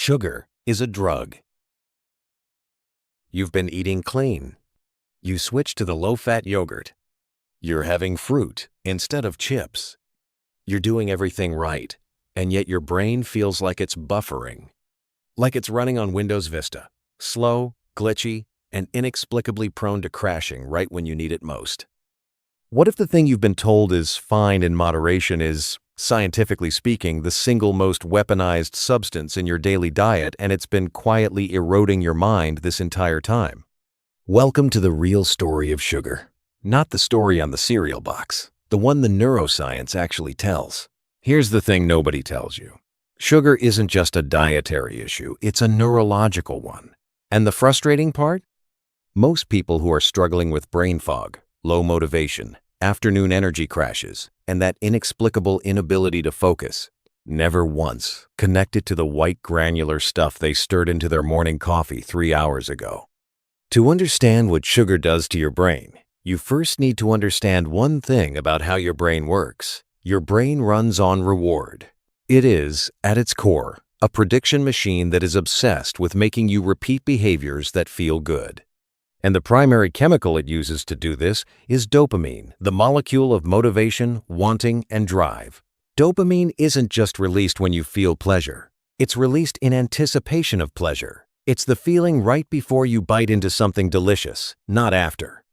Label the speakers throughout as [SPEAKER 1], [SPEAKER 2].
[SPEAKER 1] Sugar is a drug. You've been eating clean. You switched to the low-fat yogurt. You're having fruit instead of chips. You're doing everything right, and yet your brain feels like it's buffering. Like it's running on Windows Vista, slow, glitchy, and inexplicably prone to crashing right when you need it most. What if the thing you've been told is fine in moderation is, scientifically speaking, the single most weaponized substance in your daily diet, and it's been quietly eroding your mind this entire time? Welcome to the real story of sugar. Not the story on the cereal box, the one the neuroscience actually tells. Here's the thing nobody tells you. Sugar isn't just a dietary issue, it's a neurological one. And the frustrating part? Most people who are struggling with brain fog, low motivation, afternoon energy crashes, and that inexplicable inability to focus, never once connected to the white granular stuff they stirred into their morning coffee 3 hours ago. To understand what sugar does to your brain, you first need to understand one thing about how your brain works. Your brain runs on reward. It is, at its core, a prediction machine that is obsessed with making you repeat behaviors that feel good. And the primary chemical it uses to do this is dopamine, the molecule of motivation, wanting, and drive. Dopamine isn't just released when you feel pleasure. It's released in anticipation of pleasure. It's the feeling right before you bite into something delicious, not after.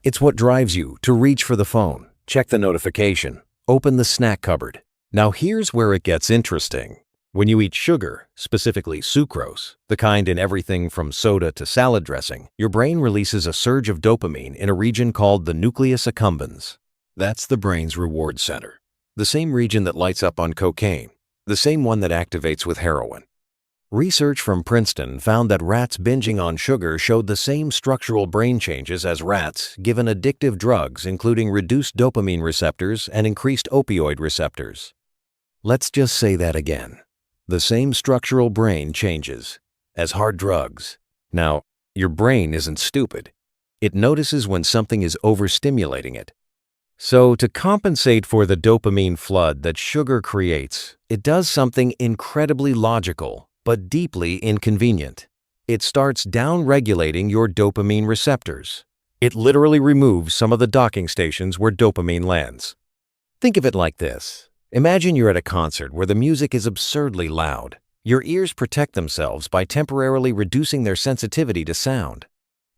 [SPEAKER 1] It's what drives you to reach for the phone, check the notification, open the snack cupboard. Now here's where it gets interesting. When you eat sugar, specifically sucrose, the kind in everything from soda to salad dressing, your brain releases a surge of dopamine in a region called the nucleus accumbens. That's the brain's reward center. The same region that lights up on cocaine, the same one that activates with heroin. Research from Princeton found that rats binging on sugar showed the same structural brain changes as rats given addictive drugs, including reduced dopamine receptors and increased opioid receptors. Let's just say that again. The same structural brain changes as hard drugs. Now, your brain isn't stupid. It notices when something is overstimulating it. So to compensate for the dopamine flood that sugar creates, it does something incredibly logical, but deeply inconvenient. It starts down-regulating your dopamine receptors. It literally removes some of the docking stations where dopamine lands. Think of it like this. Imagine you're at a concert where the music is absurdly loud. Your ears protect themselves by temporarily reducing their sensitivity to sound.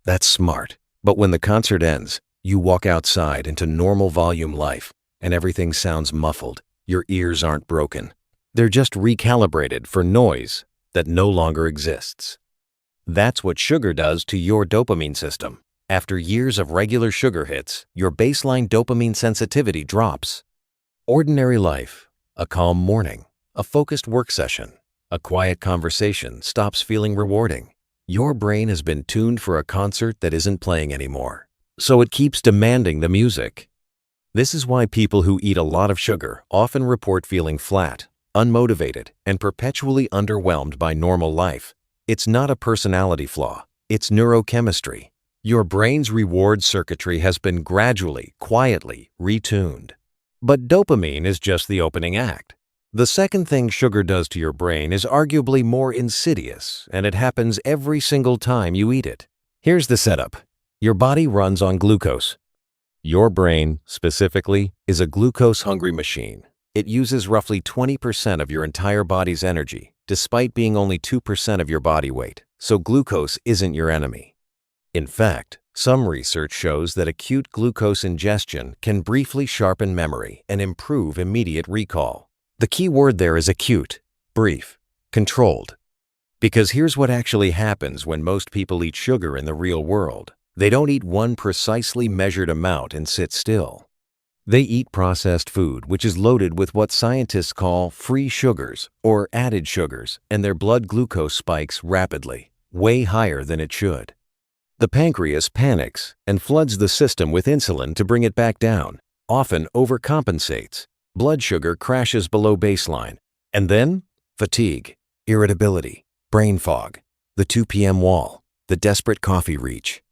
[SPEAKER 1] That's smart. But when the concert ends, you walk outside into normal volume life, and everything sounds muffled. Your ears aren't broken. They're just recalibrated for noise that no longer exists. That's what sugar does to your dopamine system. After years of regular sugar hits, your baseline dopamine sensitivity drops. Ordinary life, a calm morning, a focused work session, a quiet conversation stops feeling rewarding. Your brain has been tuned for a concert that isn't playing anymore, so it keeps demanding the music. This is why people who eat a lot of sugar often report feeling flat, unmotivated, and perpetually underwhelmed by normal life. It's not a personality flaw, it's neurochemistry. Your brain's reward circuitry has been gradually, quietly retuned. But dopamine is just the opening act. The second thing sugar does to your brain is arguably more insidious, and it happens every single time you eat it. Here's the setup. Your body runs on glucose. Your brain, specifically, is a glucose-hungry machine. It uses roughly 20% of your entire body's energy, despite being only 2% of your body weight, so glucose isn't your enemy. In fact, some research shows that acute glucose ingestion can briefly sharpen memory and improve immediate recall. The key word there is acute, brief, controlled. Because here's what actually happens when most people eat sugar in the real world. They don't eat one precisely measured amount and sit still. They eat processed food, which is loaded with what scientists call free sugars or added sugars, and their blood glucose spikes rapidly, way higher than it should. The pancreas panics and floods the system with insulin to bring it back down, often overcompensates. Blood sugar crashes below baseline. And then, fatigue, irritability, brain fog, the 2 p.m. wall, the desperate coffee reach.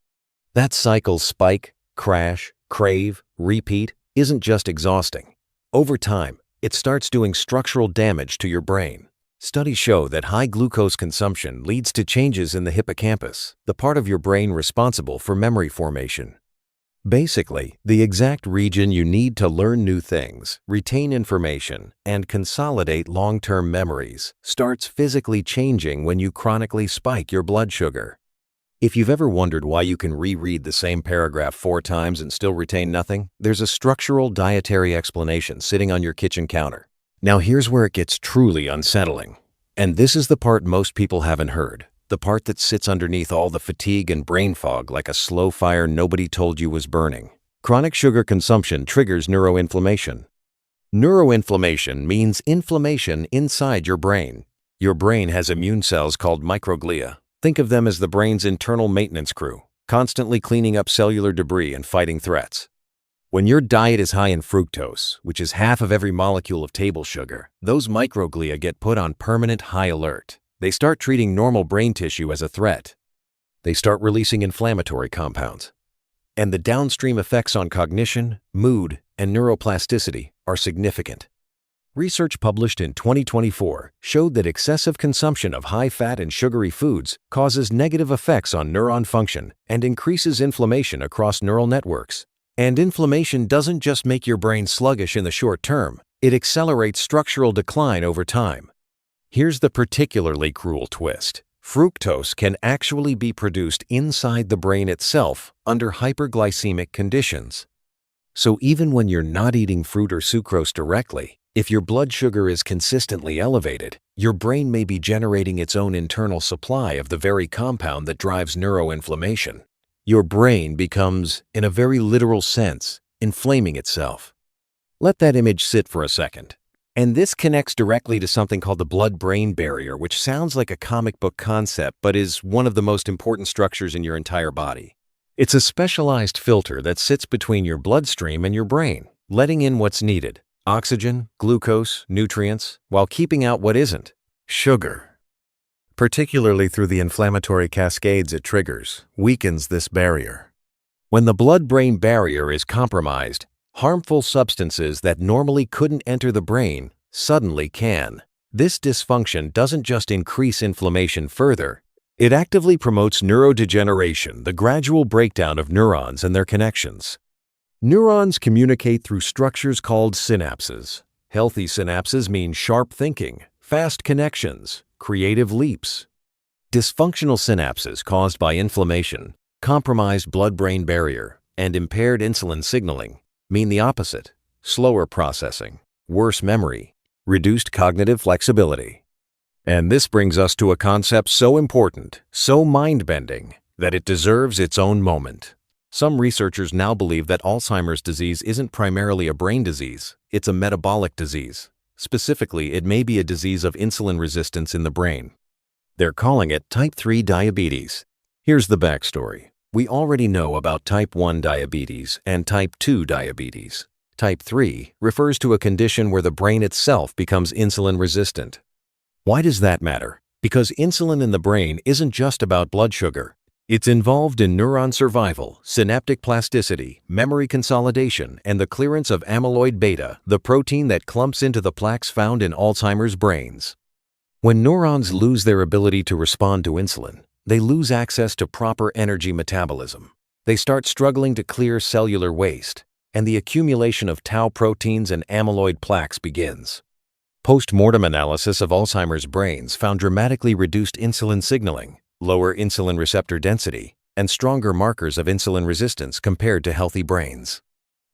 [SPEAKER 1] That cycle spike, crash, crave, repeat isn't just exhausting. Over time, it starts doing structural damage to your brain. Studies show that high glucose consumption leads to changes in the hippocampus, the part of your brain responsible for memory formation. Basically, the exact region you need to learn new things, retain information, and consolidate long-term memories starts physically changing when you chronically spike your blood sugar. If you've ever wondered why you can reread the same paragraph 4 times and still retain nothing, there's a structural dietary explanation sitting on your kitchen counter. Now here's where it gets truly unsettling. And this is the part most people haven't heard. The part that sits underneath all the fatigue and brain fog like a slow fire nobody told you was burning. Chronic sugar consumption triggers neuroinflammation. Neuroinflammation means inflammation inside your brain. Your brain has immune cells called microglia. Think of them as the brain's internal maintenance crew, constantly cleaning up cellular debris and fighting threats. When your diet is high in fructose, which is half of every molecule of table sugar, those microglia get put on permanent high alert. They start treating normal brain tissue as a threat. They start releasing inflammatory compounds. And the downstream effects on cognition, mood, and neuroplasticity are significant. Research published in 2024 showed that excessive consumption of high-fat and sugary foods causes negative effects on neuron function and increases inflammation across neural networks. And inflammation doesn't just make your brain sluggish in the short term, it accelerates structural decline over time. Here's the particularly cruel twist. Fructose can actually be produced inside the brain itself under hyperglycemic conditions. So even when you're not eating fruit or sucrose directly, if your blood sugar is consistently elevated, your brain may be generating its own internal supply of the very compound that drives neuroinflammation. Your brain becomes, in a very literal sense, inflaming itself. Let that image sit for a second. And this connects directly to something called the blood-brain barrier, which sounds like a comic book concept, but is one of the most important structures in your entire body. It's a specialized filter that sits between your bloodstream and your brain, letting in what's needed: oxygen, glucose, nutrients, while keeping out what isn't: sugar. Particularly through the inflammatory cascades it triggers, weakens this barrier. When the blood-brain barrier is compromised, harmful substances that normally couldn't enter the brain suddenly can. This dysfunction doesn't just increase inflammation further, it actively promotes neurodegeneration, the gradual breakdown of neurons and their connections. Neurons communicate through structures called synapses. Healthy synapses mean sharp thinking, fast connections, creative leaps. Dysfunctional synapses caused by inflammation, compromised blood-brain barrier, and impaired insulin signaling mean the opposite: slower processing, worse memory, reduced cognitive flexibility. And this brings us to a concept so important, so mind-bending, that it deserves its own moment. Some researchers now believe that Alzheimer's disease isn't primarily a brain disease, it's a metabolic disease. Specifically, it may be a disease of insulin resistance in the brain. They're calling it type 3 diabetes. Here's the backstory. We already know about type 1 diabetes and type 2 diabetes. Type 3 refers to a condition where the brain itself becomes insulin resistant. Why does that matter? Because insulin in the brain isn't just about blood sugar. It's involved in neuron survival, synaptic plasticity, memory consolidation, and the clearance of amyloid beta, the protein that clumps into the plaques found in Alzheimer's brains. When neurons lose their ability to respond to insulin, they lose access to proper energy metabolism. They start struggling to clear cellular waste, and the accumulation of tau proteins and amyloid plaques begins. Post-mortem analysis of Alzheimer's brains found dramatically reduced insulin signaling, lower insulin receptor density, and stronger markers of insulin resistance compared to healthy brains.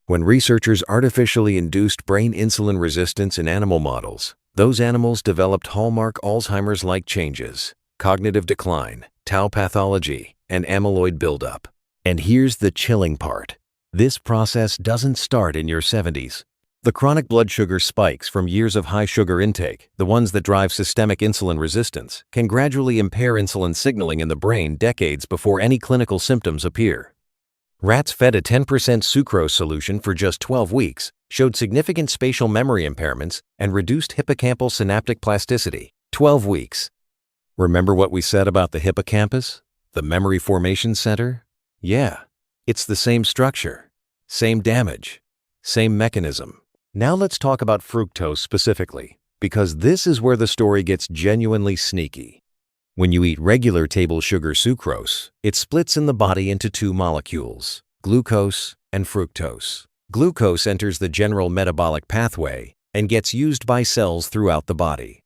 [SPEAKER 1] When researchers artificially induced brain insulin resistance in animal models, those animals developed hallmark Alzheimer's-like changes: cognitive decline, tau pathology, and amyloid buildup. And here's the chilling part. This process doesn't start in your 70s. The chronic blood sugar spikes from years of high sugar intake, the ones that drive systemic insulin resistance, can gradually impair insulin signaling in the brain decades before any clinical symptoms appear. Rats fed a 10% sucrose solution for just 12 weeks showed significant spatial memory impairments and reduced hippocampal synaptic plasticity. 12 weeks. Remember what we said about the hippocampus? The memory formation center? Yeah, it's the same structure, same damage, same mechanism. Now let's talk about fructose specifically. because this is where the story gets genuinely sneaky. When you eat regular table sugar sucrose, it splits in the body into two molecules, glucose and fructose. Glucose enters the general metabolic pathway and gets used by cells throughout the body.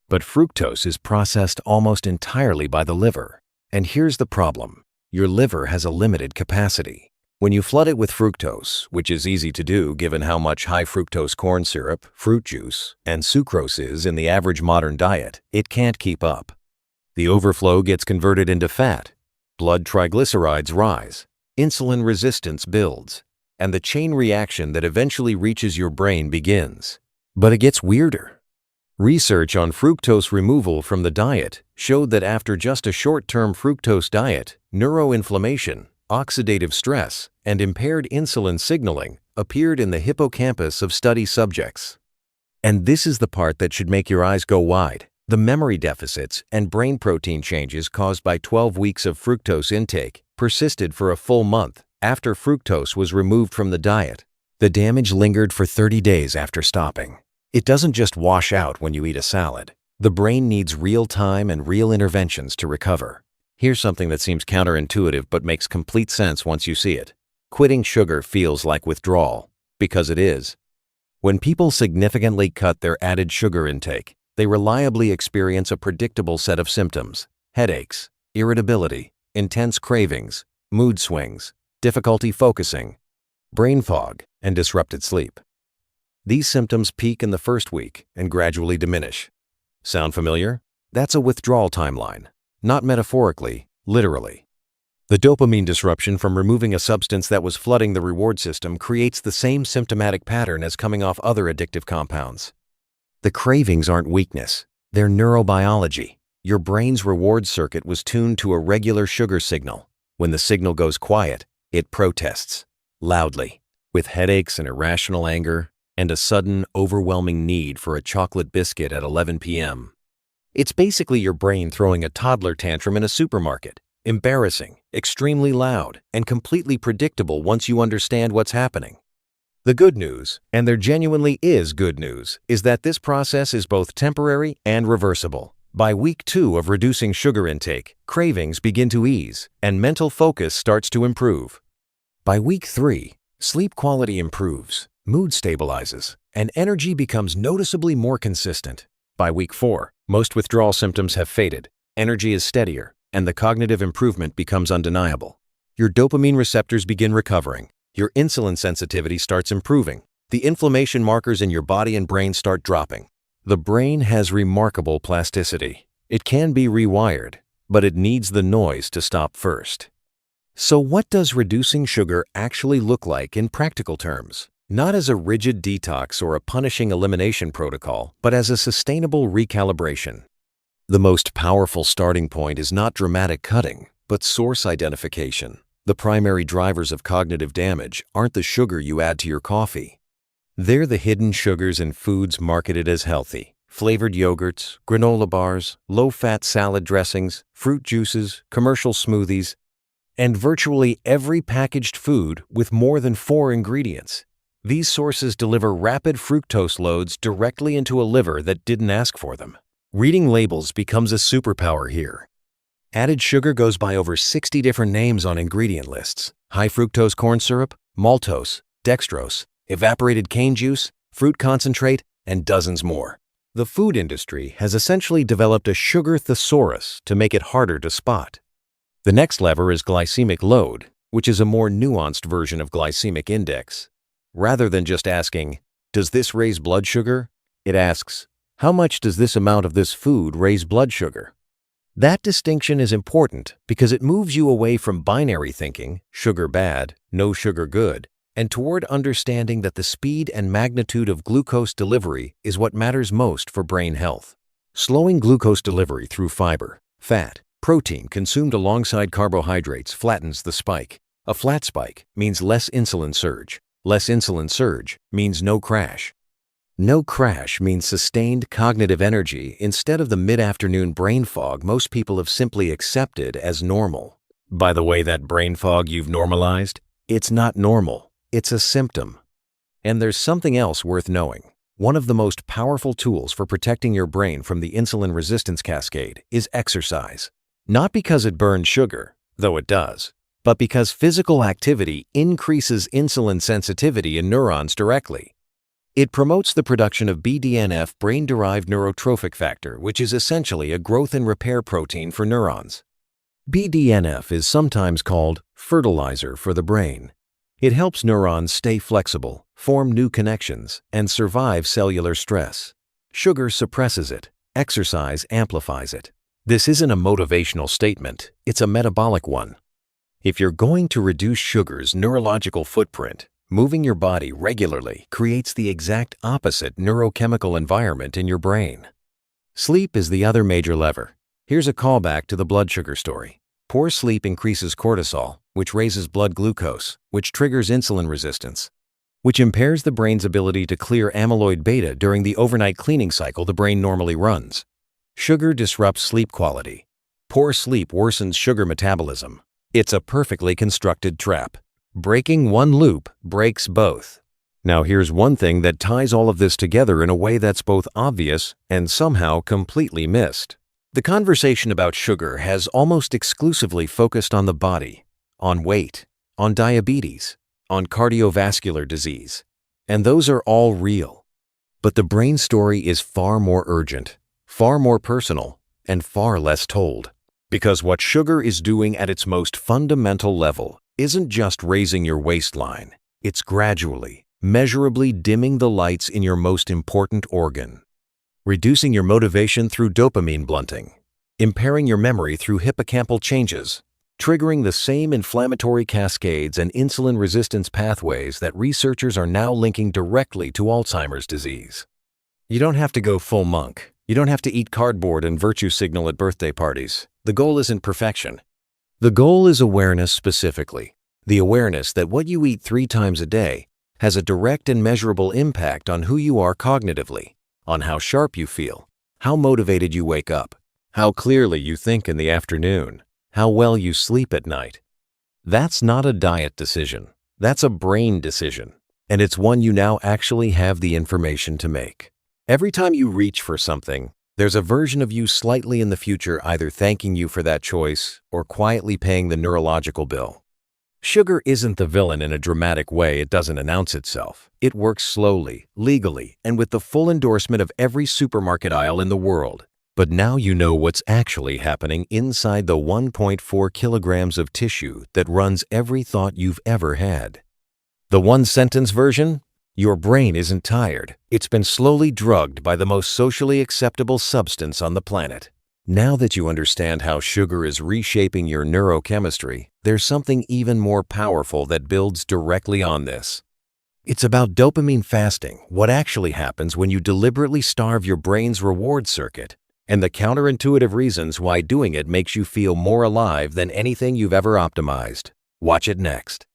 [SPEAKER 1] But fructose is processed almost entirely by the liver. And here's the problem. Your liver has a limited capacity. When you flood it with fructose, which is easy to do given how much high fructose corn syrup, fruit juice, and sucrose is in the average modern diet, it can't keep up. The overflow gets converted into fat, blood triglycerides rise, insulin resistance builds, and the chain reaction that eventually reaches your brain begins. But it gets weirder. Research on fructose removal from the diet showed that after just a short-term fructose diet, neuroinflammation, oxidative stress, and impaired insulin signaling appeared in the hippocampus of study subjects. And this is the part that should make your eyes go wide. The memory deficits and brain protein changes caused by 12 weeks of fructose intake persisted for a full month after fructose was removed from the diet. The damage lingered for 30 days after stopping. It doesn't just wash out when you eat a salad. The brain needs real time and real interventions to recover. Here's something that seems counterintuitive but makes complete sense once you see it. Quitting sugar feels like withdrawal, because it is. When people significantly cut their added sugar intake, they reliably experience a predictable set of symptoms: headaches, irritability, intense cravings, mood swings, difficulty focusing, brain fog, and disrupted sleep. These symptoms peak in the first week and gradually diminish. Sound familiar? That's a withdrawal timeline. Not metaphorically, literally. The dopamine disruption from removing a substance that was flooding the reward system creates the same symptomatic pattern as coming off other addictive compounds. The cravings aren't weakness, they're neurobiology. Your brain's reward circuit was tuned to a regular sugar signal. When the signal goes quiet, it protests, loudly, with headaches and irrational anger, and a sudden, overwhelming need for a chocolate biscuit at 11 p.m. It's basically your brain throwing a toddler tantrum in a supermarket. Embarrassing, extremely loud, and completely predictable once you understand what's happening. The good news, and there genuinely is good news, is that this process is both temporary and reversible. By week 2 of reducing sugar intake, cravings begin to ease, and mental focus starts to improve. By week 3, sleep quality improves, mood stabilizes, and energy becomes noticeably more consistent. By week 4, most withdrawal symptoms have faded, energy is steadier, and the cognitive improvement becomes undeniable. Your dopamine receptors begin recovering, your insulin sensitivity starts improving, the inflammation markers in your body and brain start dropping. The brain has remarkable plasticity. It can be rewired, but it needs the noise to stop first. So what does reducing sugar actually look like in practical terms? Not as a rigid detox or a punishing elimination protocol, but as a sustainable recalibration. The most powerful starting point is not dramatic cutting, but source identification. The primary drivers of cognitive damage aren't the sugar you add to your coffee. They're the hidden sugars in foods marketed as healthy. Flavored yogurts, granola bars, low-fat salad dressings, fruit juices, commercial smoothies, and virtually every packaged food with more than 4 ingredients. These sources deliver rapid fructose loads directly into a liver that didn't ask for them. Reading labels becomes a superpower here. Added sugar goes by over 60 different names on ingredient lists: high fructose corn syrup, maltose, dextrose, evaporated cane juice, fruit concentrate, and dozens more. The food industry has essentially developed a sugar thesaurus to make it harder to spot. The next lever is glycemic load, which is a more nuanced version of glycemic index. Rather than just asking, "Does this raise blood sugar?" it asks, "How much does this amount of this food raise blood sugar?" That distinction is important because it moves you away from binary thinking, sugar bad, no sugar good, and toward understanding that the speed and magnitude of glucose delivery is what matters most for brain health. Slowing glucose delivery through fiber, fat, protein consumed alongside carbohydrates flattens the spike. A flat spike means less insulin surge. Less insulin surge means no crash. No crash means sustained cognitive energy instead of the mid-afternoon brain fog most people have simply accepted as normal. By the way, that brain fog you've normalized, it's not normal. It's a symptom. And there's something else worth knowing. One of the most powerful tools for protecting your brain from the insulin resistance cascade is exercise. Not because it burns sugar, though it does, but because physical activity increases insulin sensitivity in neurons directly. It promotes the production of BDNF, brain-derived neurotrophic factor, which is essentially a growth and repair protein for neurons. BDNF is sometimes called fertilizer for the brain. It helps neurons stay flexible, form new connections, and survive cellular stress. Sugar suppresses it. Exercise amplifies it. This isn't a motivational statement, it's a metabolic one. If you're going to reduce sugar's neurological footprint, moving your body regularly creates the exact opposite neurochemical environment in your brain. Sleep is the other major lever. Here's a callback to the blood sugar story. Poor sleep increases cortisol, which raises blood glucose, which triggers insulin resistance, which impairs the brain's ability to clear amyloid beta during the overnight cleaning cycle the brain normally runs. Sugar disrupts sleep quality. Poor sleep worsens sugar metabolism. It's a perfectly constructed trap. Breaking one loop breaks both. Now here's one thing that ties all of this together in a way that's both obvious and somehow completely missed. The conversation about sugar has almost exclusively focused on the body, on weight, on diabetes, on cardiovascular disease, and those are all real. But the brain story is far more urgent, far more personal, and far less told. Because what sugar is doing at its most fundamental level isn't just raising your waistline, it's gradually, measurably dimming the lights in your most important organ. Reducing your motivation through dopamine blunting, impairing your memory through hippocampal changes, triggering the same inflammatory cascades and insulin resistance pathways that researchers are now linking directly to Alzheimer's disease. You don't have to go full monk. You don't have to eat cardboard and virtue signal at birthday parties. The goal isn't perfection. The goal is awareness specifically. The awareness that what you eat 3 times a day has a direct and measurable impact on who you are cognitively, on how sharp you feel, how motivated you wake up, how clearly you think in the afternoon, how well you sleep at night. That's not a diet decision. That's a brain decision. And it's one you now actually have the information to make. Every time you reach for something, there's a version of you slightly in the future either thanking you for that choice or quietly paying the neurological bill. Sugar isn't the villain in a dramatic way. It doesn't announce itself. It works slowly, legally, and with the full endorsement of every supermarket aisle in the world. But now you know what's actually happening inside the 1.4 kilograms of tissue that runs every thought you've ever had. The one-sentence version? Your brain isn't tired. It's been slowly drugged by the most socially acceptable substance on the planet. Now that you understand how sugar is reshaping your neurochemistry, there's something even more powerful that builds directly on this. It's about dopamine fasting, what actually happens when you deliberately starve your brain's reward circuit, and the counterintuitive reasons why doing it makes you feel more alive than anything you've ever optimized. Watch it next.